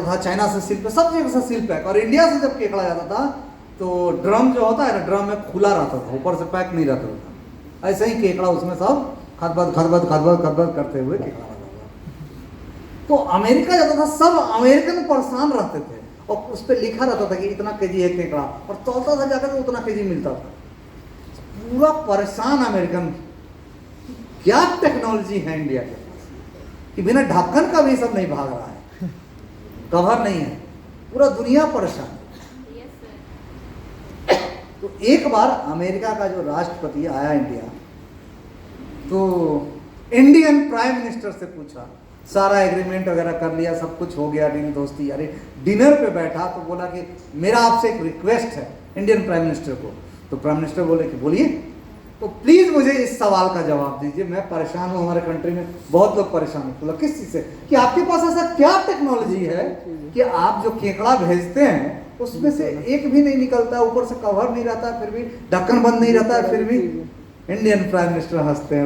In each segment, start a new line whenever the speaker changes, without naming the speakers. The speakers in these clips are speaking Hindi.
था, चाइना से सील पैक, सब जगह से सील पैक। और इंडिया से जब केकड़ा जाता था तो ड्रम जो होता है ना, ड्रम में खुला रहता था, ऊपर से पैक नहीं रहता था। ऐसे ही केकड़ा उसमें सब खदबद करते हुए केकड़ा रहता था। तो अमेरिका जाता था, सब अमेरिकन परेशान रहते थे और उस पर लिखा रहता था कि इतना केजी है केकड़ा, और तौलता था जाकर तो उतना केजी मिलता था। पूरा परेशान अमेरिकन, क्या टेक्नोलॉजी है इंडिया के पास कि बिना ढक्कन का भी सब नहीं भाग रहा है, कवर नहीं है, पूरा दुनिया परेशान। तो एक बार अमेरिका का जो राष्ट्रपति आया इंडिया, तो इंडियन प्राइम मिनिस्टर से पूछा, सारा एग्रीमेंट वगैरह कर लिया, सब कुछ हो गया, डील दोस्ती, अरे डिनर पे बैठा तो बोला कि मेरा आपसे एक रिक्वेस्ट है इंडियन प्राइम मिनिस्टर को। तो प्राइम मिनिस्टर बोले कि बोलिए। तो प्लीज मुझे इस सवाल का जवाब दीजिए, मैं परेशान हूँ, हमारे कंट्री में बहुत लोग परेशान हैं। बोला किस चीज से, कि आपके पास ऐसा क्या टेक्नोलॉजी है कि आप जो केकड़ा भेजते हैं उसमें से एक भी नहीं निकलता, ऊपर से कवर नहीं रहता, फिर भी ढक्कन बंद नहीं रहता है, फिर भी। इंडियन प्राइम मिनिस्टर हंसते हैं,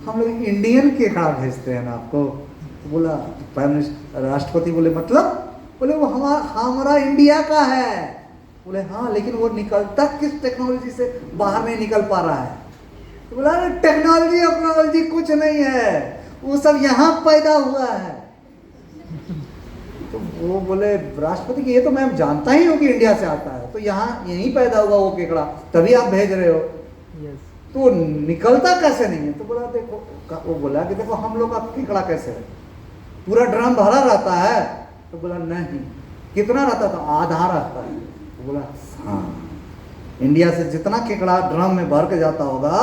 हम लोग इंडियन केकड़ा भेजते हैं ना आपको। तो बोला प्राइम मिनिस्टर, राष्ट्रपति बोले मतलब, बोले वो हमारा इंडिया का है। बोले हाँ, लेकिन वो निकलता किस टेक्नोलॉजी से बाहर नहीं निकल पा रहा है। तो बोला टेक्नोलॉजी कुछ नहीं है, वो सब यहाँ पैदा हुआ है। तो वो बोले राष्ट्रपति की ये तो मैं जानता ही हूँ कि इंडिया से आता है, तो यहाँ यहीं पैदा हुआ वो केकड़ा, तभी आप भेज रहे हो। तो निकलता कैसे नहीं है। तो बोला देखो, वो बोला कि देखो हम लोग का केकड़ा कैसे है, पूरा ड्रम भरा रहता है। तो बोला नहीं, कितना रहता था, आधा रहता है। तो बोला हाँ, इंडिया से जितना केकड़ा ड्रम में भर के जाता होगा,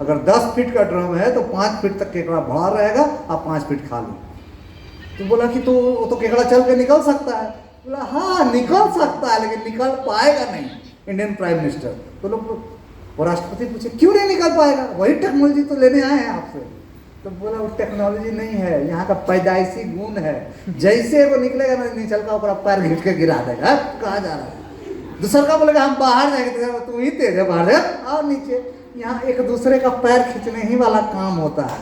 अगर 10 फीट का ड्रम है तो 5 फीट तक केकड़ा भरा रहेगा, आप 5 फीट खा लो। तो बोला कि तो वो तो केकड़ा चल के निकल सकता है। बोला हाँ निकल सकता है, लेकिन निकल पाएगा नहीं इंडियन प्राइम मिनिस्टर। तो लोग, वो राष्ट्रपति पूछे क्यों नहीं निकल पाएगा, वही टेक्नोलॉजी तो लेने आए हैं आपसे। तो बोला वो टेक्नोलॉजी नहीं है, यहाँ का पैदाइशी गुण है, जैसे वो निकलेगा ना नीचल का ऊपर पैर घिट के गिरा देगा, कहाँ जा रहा है। दूसरा का बोलेगा हम बाहर जाएंगे, तो तू ही तेज है, बाहर जा और नीचे। यहाँ एक दूसरे का पैर खींचने ही वाला काम होता है।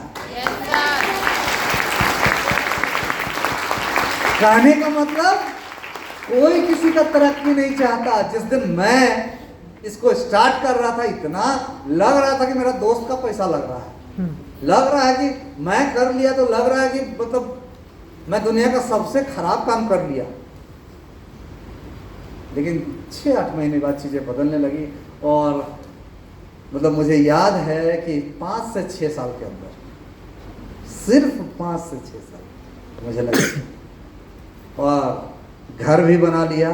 कहने का मतलब कोई किसी का तरक्की नहीं चाहता। जिस दिन मैं इसको स्टार्ट कर रहा था, इतना लग रहा था कि मेरा दोस्त का पैसा लग रहा है, लग रहा है कि मैं कर लिया, तो लग रहा है कि मतलब मैं दुनिया का सबसे खराब काम कर लिया। लेकिन 6-8 महीने बाद चीजें बदलने लगी, और मतलब मुझे याद है कि 5 से 6 साल के अंदर, सिर्फ 5 से 6 साल मुझे लगा, और घर भी बना लिया,